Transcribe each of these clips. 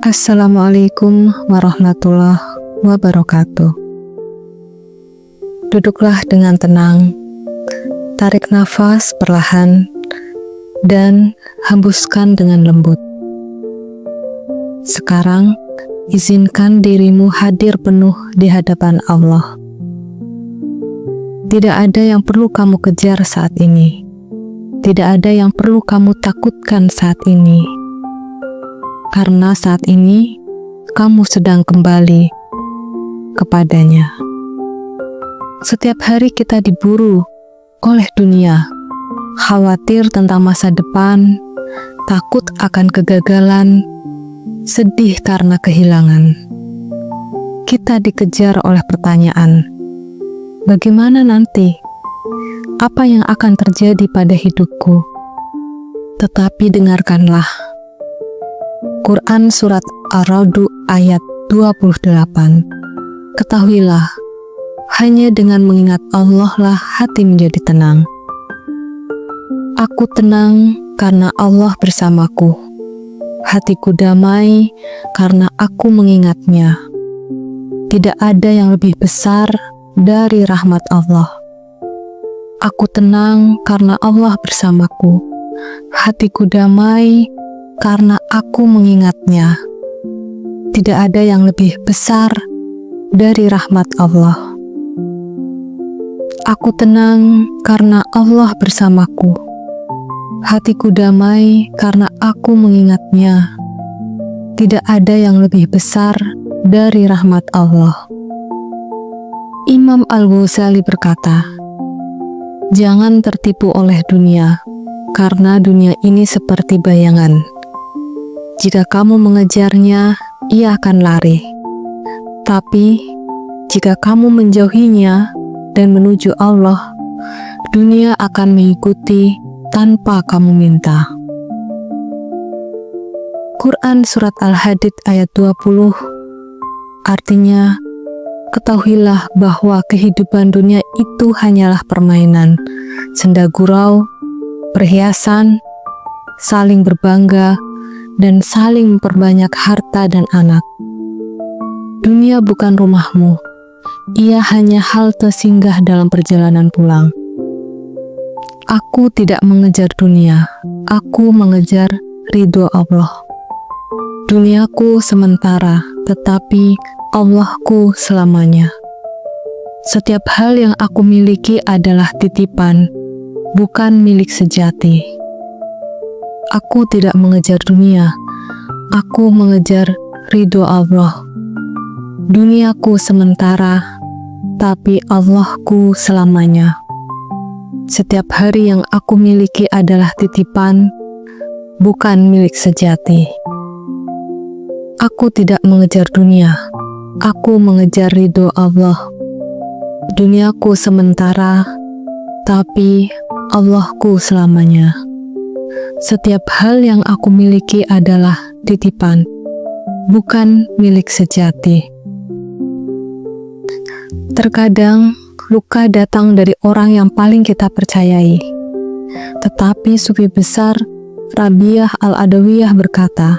Assalamualaikum warahmatullahi wabarakatuh. Duduklah dengan tenang, tarik nafas perlahan, dan hembuskan dengan lembut. Sekarang, izinkan dirimu hadir penuh di hadapan Allah. Tidak ada yang perlu kamu kejar saat ini. Tidak ada yang perlu kamu takutkan saat ini. Karena saat ini, kamu sedang kembali kepadanya. Setiap hari kita diburu oleh dunia, khawatir tentang masa depan, takut akan kegagalan, sedih karena kehilangan. Kita dikejar oleh pertanyaan, bagaimana nanti? Apa yang akan terjadi pada hidupku? Tetapi dengarkanlah Quran Surat Ar-Ra'd ayat 28. Ketahuilah, hanya dengan mengingat Allah lah hati menjadi tenang. Aku tenang karena Allah bersamaku. Hatiku damai karena aku mengingatnya. Tidak ada yang lebih besar dari rahmat Allah. Aku tenang karena Allah bersamaku. Hatiku damai karena aku mengingatnya. Tidak ada yang lebih besar dari rahmat Allah. Aku tenang karena Allah bersamaku. Hatiku damai karena aku mengingatnya. Tidak ada yang lebih besar dari rahmat Allah. Imam Al-Ghazali berkata, jangan tertipu oleh dunia, karena dunia ini seperti bayangan. Jika kamu mengejarnya, ia akan lari. Tapi, jika kamu menjauhinya dan menuju Allah, dunia akan mengikuti tanpa kamu minta. Quran Surat Al-Hadid ayat 20 artinya, ketahuilah bahwa kehidupan dunia itu hanyalah permainan, senda gurau, perhiasan, saling berbangga, dan saling memperbanyak harta dan anak. Dunia bukan rumahmu, ia hanya halte singgah dalam perjalanan pulang. Aku tidak mengejar dunia, aku mengejar ridho Allah. Duniaku sementara, tetapi Allahku selamanya. Setiap hal yang aku miliki adalah titipan, bukan milik sejati. Aku tidak mengejar dunia, aku mengejar ridho Allah. Duniaku sementara, tapi Allahku selamanya. Setiap hari yang aku miliki adalah titipan, bukan milik sejati. Aku tidak mengejar dunia, aku mengejar ridho Allah. Duniaku sementara, tapi Allahku selamanya. Setiap hal yang aku miliki adalah titipan, bukan milik sejati. Terkadang, luka datang dari orang yang paling kita percayai. Tetapi Sufi besar Rabi'ah Al-Adawiyah berkata,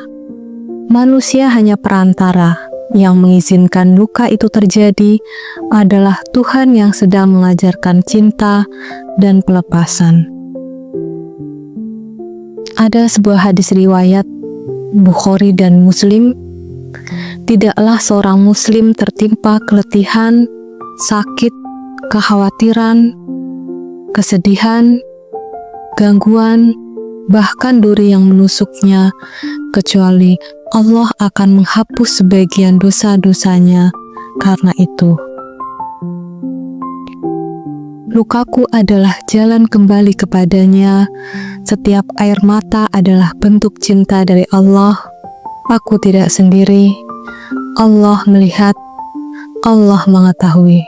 manusia hanya perantara, yang mengizinkan luka itu terjadi adalah Tuhan yang sedang mengajarkan cinta dan pelepasan. Ada sebuah hadis riwayat Bukhari dan Muslim, tidaklah seorang muslim tertimpa keletihan, sakit, kekhawatiran, kesedihan, gangguan, bahkan duri yang menusuknya, kecuali Allah akan menghapus sebagian dosa-dosanya karena itu. Lukaku adalah jalan kembali kepadanya. Setiap air mata adalah bentuk cinta dari Allah. Aku tidak sendiri. Allah melihat, Allah mengetahui.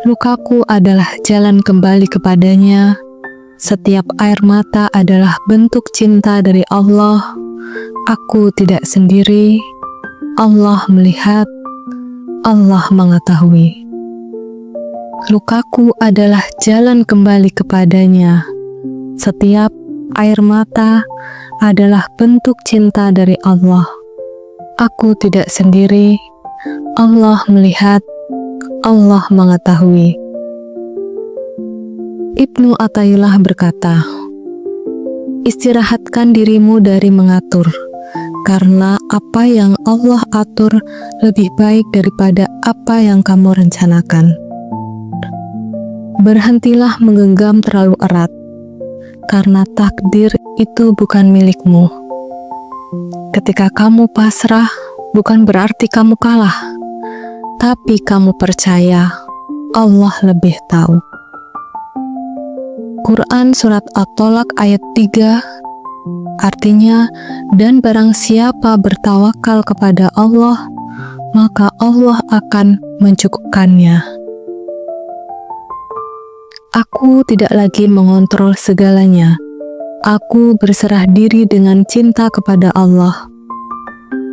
Lukaku adalah jalan kembali kepadanya. Setiap air mata adalah bentuk cinta dari Allah. Aku tidak sendiri. Allah melihat, Allah mengetahui. Lukaku adalah jalan kembali kepadanya. Setiap air mata adalah bentuk cinta dari Allah. Aku tidak sendiri, Allah melihat, Allah mengetahui. Ibnu Athaillah berkata, istirahatkan dirimu dari mengatur, karena apa yang Allah atur lebih baik daripada apa yang kamu rencanakan. Berhentilah menggenggam terlalu erat, karena takdir itu bukan milikmu. Ketika kamu pasrah, bukan berarti kamu kalah, tapi kamu percaya Allah lebih tahu. Quran Surat At-Tolak ayat 3 artinya, dan barang siapa bertawakal kepada Allah, maka Allah akan mencukupkannya. Aku tidak lagi mengontrol segalanya. Aku berserah diri dengan cinta kepada Allah.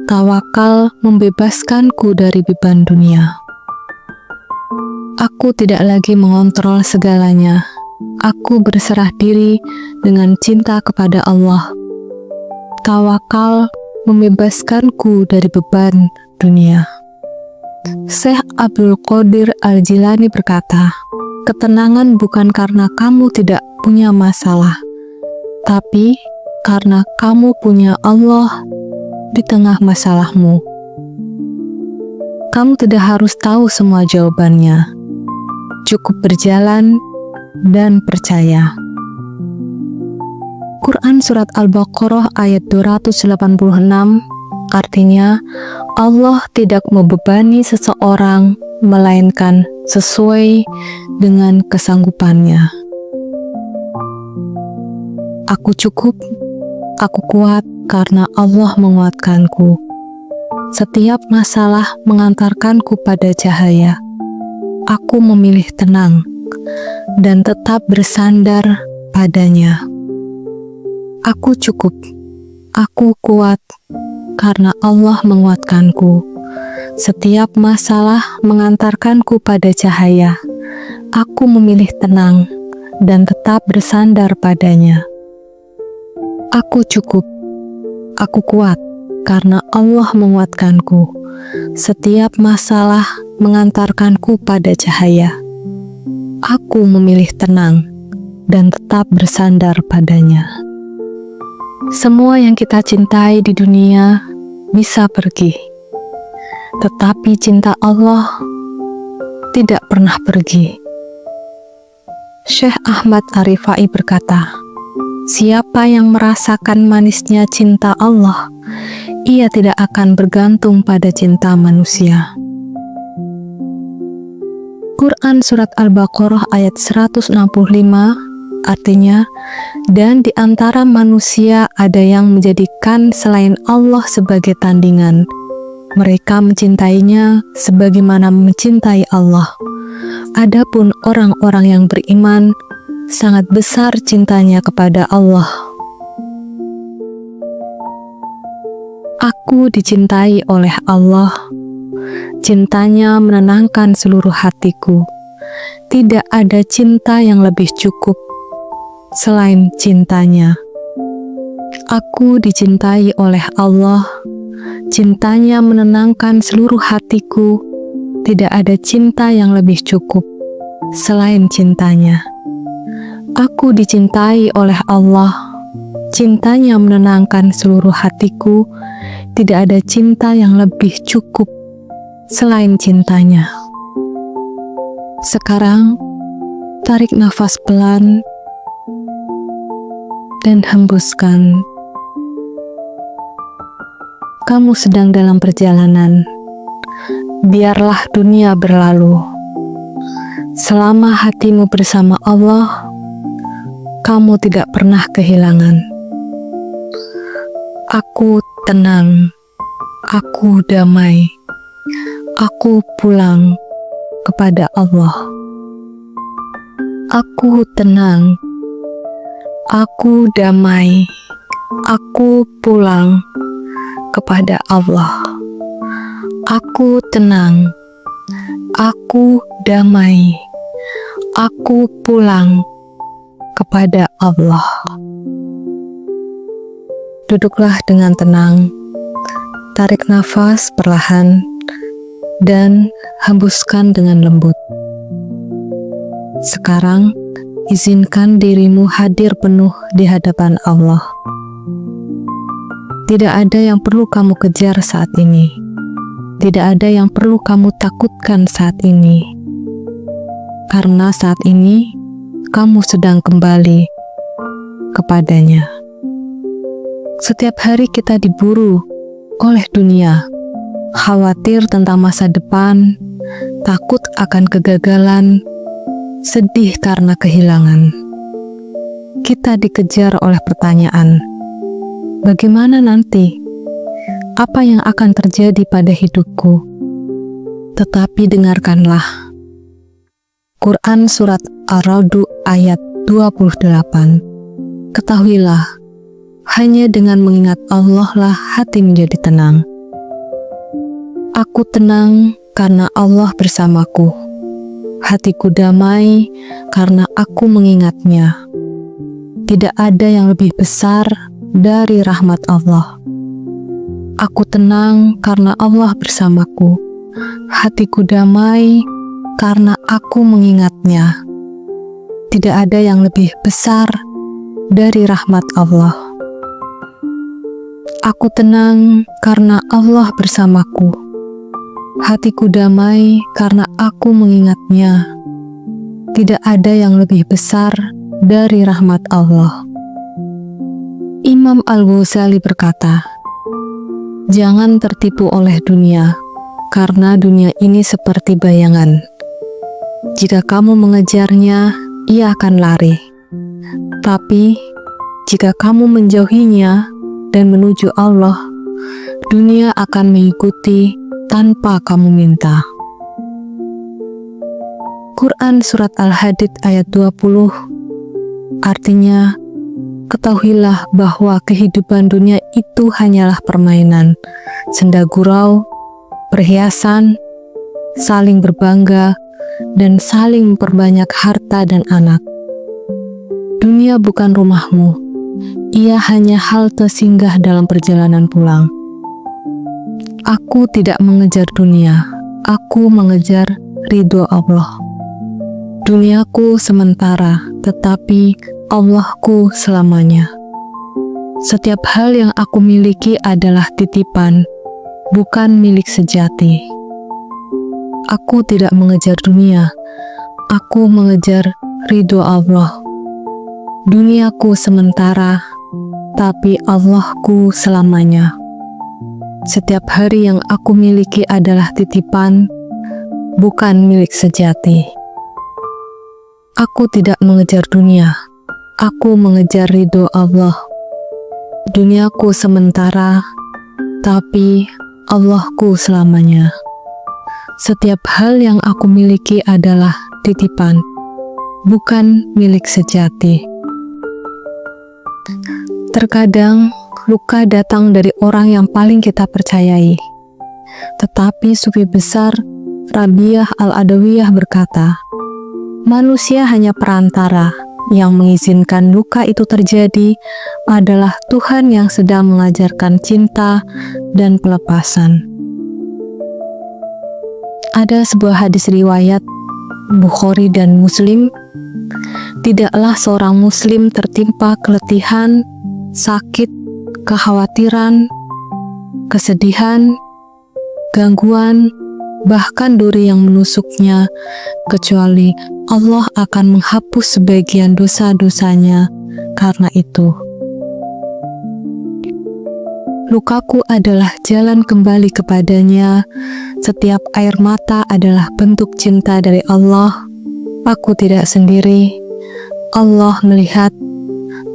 Tawakal membebaskanku dari beban dunia. Aku tidak lagi mengontrol segalanya. Aku berserah diri dengan cinta kepada Allah. Tawakal membebaskanku dari beban dunia. Syekh Abdul Qadir Al-Jilani berkata, ketenangan bukan karena kamu tidak punya masalah, tapi karena kamu punya Allah di tengah masalahmu. Kamu tidak harus tahu semua jawabannya. Cukup berjalan dan percaya. Quran Surat Al-Baqarah ayat 286 artinya, Allah tidak membebani seseorang melainkan sesuai dengan kesanggupannya. Aku cukup, aku kuat karena Allah menguatkanku. Setiap masalah mengantarkanku pada cahaya. Aku memilih tenang dan tetap bersandar padanya. Aku cukup, aku kuat karena Allah menguatkanku. Setiap masalah mengantarkanku pada cahaya. Aku memilih tenang dan tetap bersandar padanya. Aku cukup, aku kuat karena Allah menguatkanku. Setiap masalah mengantarkanku pada cahaya. Aku memilih tenang dan tetap bersandar padanya. Semua yang kita cintai di dunia bisa pergi, tetapi cinta Allah tidak pernah pergi. Syekh Ahmad Ar-Rifai berkata, siapa yang merasakan manisnya cinta Allah, ia tidak akan bergantung pada cinta manusia. Quran Surat Al-Baqarah ayat 165 artinya, dan di antara manusia ada yang menjadikan selain Allah sebagai tandingan. Mereka mencintainya sebagaimana mencintai Allah. Adapun orang-orang yang beriman, sangat besar cintanya kepada Allah. Aku dicintai oleh Allah. Cintanya menenangkan seluruh hatiku. Tidak ada cinta yang lebih cukup selain cintanya. Aku dicintai oleh Allah. Cintanya menenangkan seluruh hatiku. Tidak ada cinta yang lebih cukup selain cintanya. Aku dicintai oleh Allah. Cintanya menenangkan seluruh hatiku. Tidak ada cinta yang lebih cukup selain cintanya. Sekarang, tarik nafas pelan dan hembuskan. Kamu sedang dalam perjalanan. Biarlah dunia berlalu. Selama hatimu bersama Allah, kamu tidak pernah kehilangan. Aku tenang. Aku damai. Aku pulang kepada Allah. Aku tenang. Aku damai. Aku pulang kepada Allah. Aku tenang. Aku damai. Aku pulang kepada Allah. Duduklah dengan tenang. Tarik nafas perlahan dan hembuskan dengan lembut. Sekarang, izinkan dirimu hadir penuh di hadapan Allah. Tidak ada yang perlu kamu kejar saat ini. Tidak ada yang perlu kamu takutkan saat ini. Karena saat ini, kamu sedang kembali kepadanya. Setiap hari kita diburu oleh dunia, khawatir tentang masa depan, takut akan kegagalan, sedih karena kehilangan. Kita dikejar oleh pertanyaan, bagaimana nanti? Apa yang akan terjadi pada hidupku? Tetapi dengarkanlah. Quran Surat Ar-Ra'd ayat 28. Ketahuilah, hanya dengan mengingat Allah lah hati menjadi tenang. Aku tenang karena Allah bersamaku. Hatiku damai karena aku mengingatnya. Tidak ada yang lebih besar dari rahmat Allah. Aku tenang karena Allah bersamaku. Hatiku damai karena aku mengingatnya. Tidak ada yang lebih besar dari rahmat Allah. Aku tenang karena Allah bersamaku. Hatiku damai karena aku mengingatnya. Tidak ada yang lebih besar dari rahmat Allah. Imam Al-Ghazali berkata, jangan tertipu oleh dunia, karena dunia ini seperti bayangan. Jika kamu mengejarnya, ia akan lari. Tapi, jika kamu menjauhinya dan menuju Allah, dunia akan mengikuti tanpa kamu minta. Quran Surat Al-Hadid ayat 20 artinya, ketahuilah bahwa kehidupan dunia itu hanyalah permainan, senda gurau, perhiasan, saling berbangga, dan saling memperbanyak harta dan anak. Dunia bukan rumahmu. Ia hanya halte singgah dalam perjalanan pulang. Aku tidak mengejar dunia, aku mengejar ridho Allah. Duniaku sementara, tetapi Allahku selamanya. Setiap hal yang aku miliki adalah titipan, bukan milik sejati. Aku tidak mengejar dunia, aku mengejar ridho Allah. Duniaku sementara, tapi Allahku selamanya. Setiap hari yang aku miliki adalah titipan, bukan milik sejati. Aku tidak mengejar dunia, aku mengejar ridho Allah. Duniaku sementara, tapi Allahku selamanya. Setiap hal yang aku miliki adalah titipan, bukan milik sejati. Terkadang, luka datang dari orang yang paling kita percayai. Tetapi sufi besar Rabiah Al-Adawiyah berkata, manusia hanya perantara, yang mengizinkan luka itu terjadi adalah Tuhan yang sedang mengajarkan cinta dan pelepasan. Ada sebuah hadis riwayat Bukhari dan Muslim, tidaklah seorang muslim tertimpa keletihan, sakit, kekhawatiran, kesedihan, gangguan, bahkan duri yang menusuknya, kecuali Allah akan menghapus sebagian dosa-dosanya karena itu. Lukaku adalah jalan kembali kepadanya. Setiap air mata adalah bentuk cinta dari Allah. Aku tidak sendiri. Allah melihat,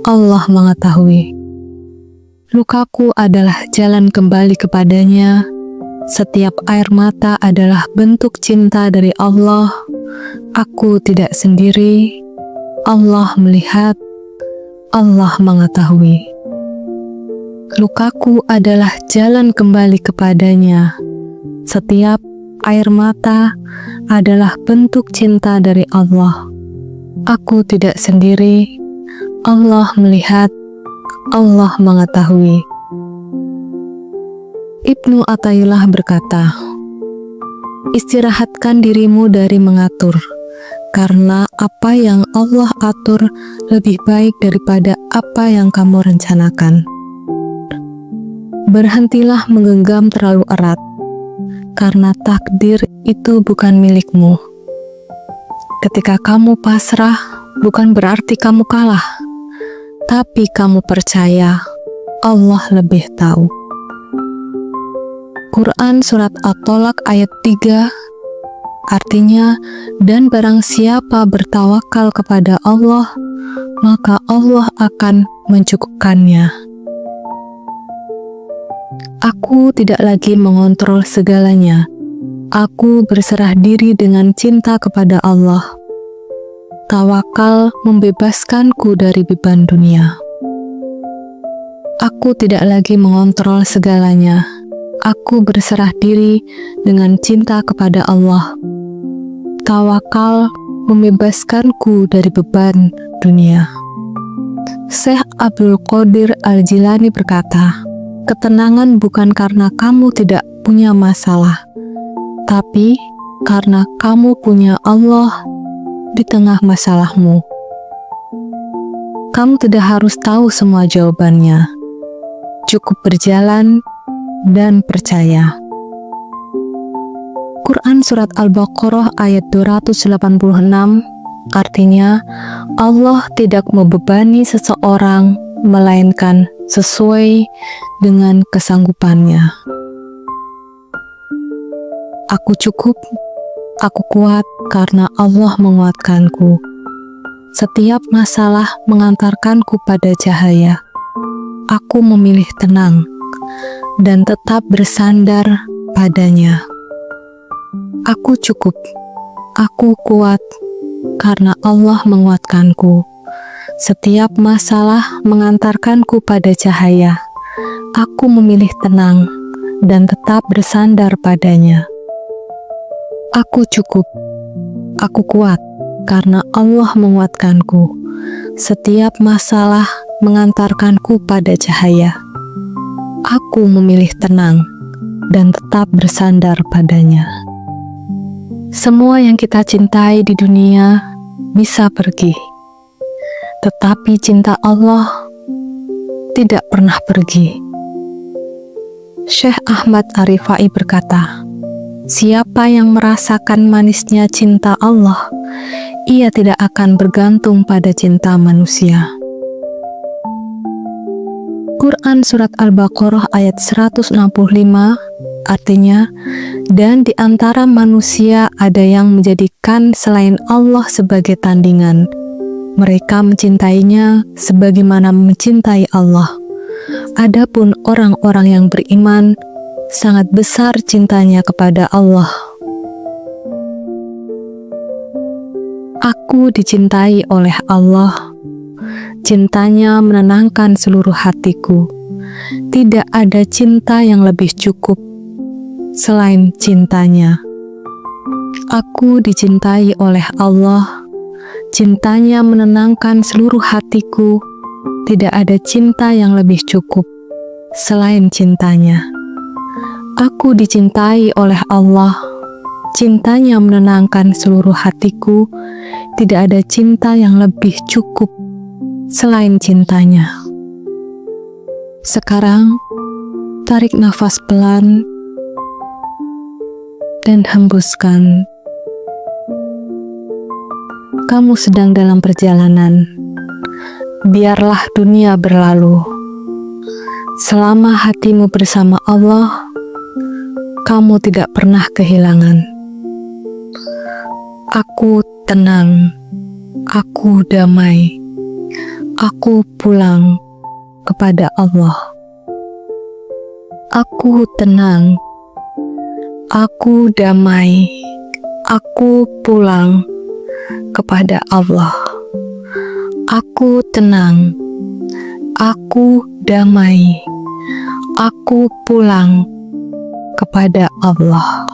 Allah mengetahui. Lukaku adalah jalan kembali kepadanya. Setiap air mata adalah bentuk cinta dari Allah. Aku tidak sendiri. Allah melihat, Allah mengetahui. Lukaku adalah jalan kembali kepadanya. Setiap air mata adalah bentuk cinta dari Allah. Aku tidak sendiri. Allah melihat, Allah mengetahui. Ibnu Athaillah berkata, istirahatkan dirimu dari mengatur, karena apa yang Allah atur lebih baik daripada apa yang kamu rencanakan. Berhentilah menggenggam terlalu erat, karena takdir itu bukan milikmu. Ketika kamu pasrah, bukan berarti kamu kalah, tapi kamu percaya Allah lebih tahu. Quran Surat At-Tolak ayat 3 artinya, dan barang siapa bertawakal kepada Allah, maka Allah akan mencukupkannya. Aku tidak lagi mengontrol segalanya. Aku berserah diri dengan cinta kepada Allah. Tawakal membebaskanku dari beban dunia. Aku tidak lagi mengontrol segalanya. Aku berserah diri dengan cinta kepada Allah. Tawakal membebaskanku dari beban dunia. Syekh Abdul Qadir Al-Jilani berkata, ketenangan bukan karena kamu tidak punya masalah, tapi karena kamu punya Allah di tengah masalahmu. Kamu tidak harus tahu semua jawabannya. Cukup berjalan dan percaya. Quran Surat Al-Baqarah ayat 286 artinya, Allah tidak membebani seseorang melainkan sesuai dengan kesanggupannya. Aku cukup, aku kuat karena Allah menguatkanku. Setiap masalah mengantarkanku pada cahaya. Aku memilih tenang dan tetap bersandar padanya. Aku cukup, aku kuat karena Allah menguatkanku. Setiap masalah mengantarkanku pada cahaya. Aku memilih tenang dan tetap bersandar padanya. Aku cukup, aku kuat karena Allah menguatkanku. Setiap masalah mengantarkanku pada cahaya. Aku memilih tenang dan tetap bersandar padanya. Semua yang kita cintai di dunia bisa pergi, tetapi cinta Allah tidak pernah pergi. Syekh Ahmad Ar-Rifai berkata, siapa yang merasakan manisnya cinta Allah, ia tidak akan bergantung pada cinta manusia. Quran Surat Al-Baqarah ayat 165 artinya, dan di antara manusia ada yang menjadikan selain Allah sebagai tandingan. Mereka mencintainya sebagaimana mencintai Allah. Adapun orang-orang yang beriman, sangat besar cintanya kepada Allah. Aku dicintai oleh Allah. Cintanya menenangkan seluruh hatiku. Tidak ada cinta yang lebih cukup selain cintanya. Aku dicintai oleh Allah. Cintanya menenangkan seluruh hatiku. Tidak ada cinta yang lebih cukup selain cintanya. Aku dicintai oleh Allah. Cintanya menenangkan seluruh hatiku. Tidak ada cinta yang lebih cukup selain cintanya. Sekarang, tarik nafas pelan dan hembuskan. Kamu sedang dalam perjalanan. Biarlah dunia berlalu. Selama hatimu bersama Allah, kamu tidak pernah kehilangan. Aku tenang, aku damai, aku pulang kepada Allah. Aku tenang, aku damai, aku pulang kepada Allah. Aku tenang, aku damai, aku pulang kepada Allah.